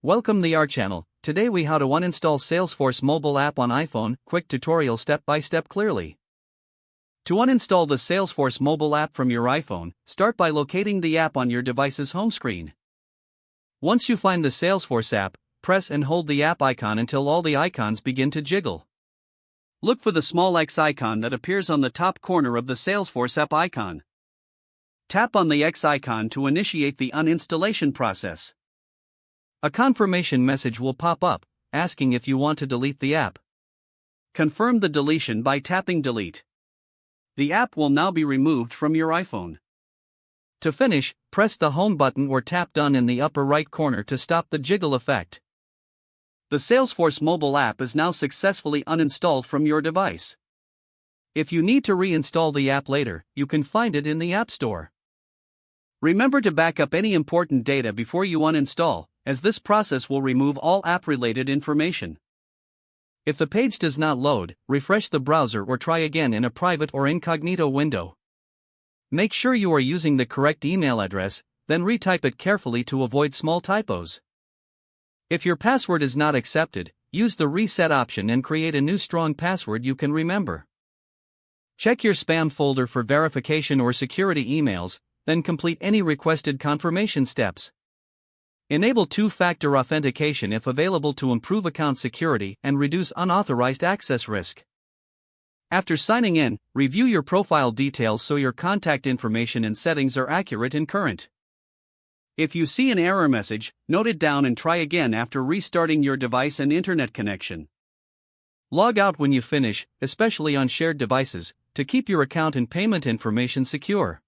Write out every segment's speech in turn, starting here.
Welcome to our channel. Today we how to uninstall Salesforce Mobile app on iPhone, quick tutorial step by step clearly. To uninstall the Salesforce Mobile app from your iPhone, start by locating the app on your device's home screen. Once you find the Salesforce app, press and hold the app icon until all the icons begin to jiggle. Look for the small X icon that appears on the top corner of the Salesforce app icon. Tap on the X icon to initiate the uninstallation process. A confirmation message will pop up, asking if you want to delete the app. Confirm the deletion by tapping Delete. The app will now be removed from your iPhone. To finish, press the Home button or tap Done in the upper right corner to stop the jiggle effect. The Salesforce Mobile app is now successfully uninstalled from your device. If you need to reinstall the app later, you can find it in the App Store. Remember to back up any important data before you uninstall, as this process will remove all app-related information. If the page does not load, refresh the browser or try again in a private or incognito window. Make sure you are using the correct email address, then retype it carefully to avoid small typos. If your password is not accepted, use the reset option and create a new strong password you can remember. Check your spam folder for verification or security emails, then complete any requested confirmation steps. Enable two-factor authentication if available to improve account security and reduce unauthorized access risk. After signing in, review your profile details so your contact information and settings are accurate and current. If you see an error message, note it down and try again after restarting your device and internet connection. Log out when you finish, especially on shared devices, to keep your account and payment information secure.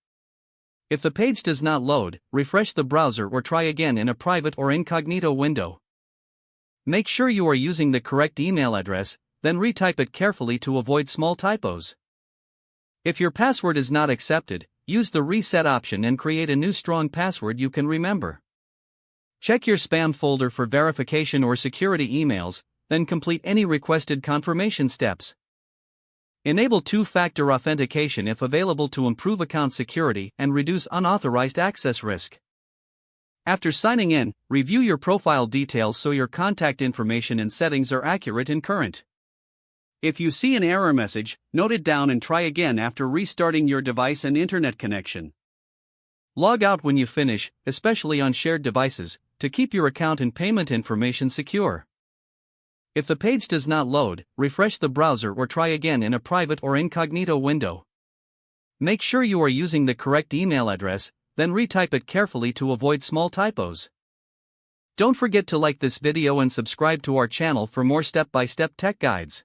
If the page does not load, refresh the browser or try again in a private or incognito window. Make sure you are using the correct email address, then retype it carefully to avoid small typos. If your password is not accepted, use the reset option and create a new strong password you can remember. Check your spam folder for verification or security emails, then complete any requested confirmation steps. Enable two-factor authentication if available to improve account security and reduce unauthorized access risk. After signing in, review your profile details so your contact information and settings are accurate and current. If you see an error message, note it down and try again after restarting your device and internet connection. Log out when you finish, especially on shared devices, to keep your account and payment information secure. If the page does not load, refresh the browser or try again in a private or incognito window. Make sure you are using the correct email address, then retype it carefully to avoid small typos. Don't forget to like this video and subscribe to our channel for more step-by-step tech guides.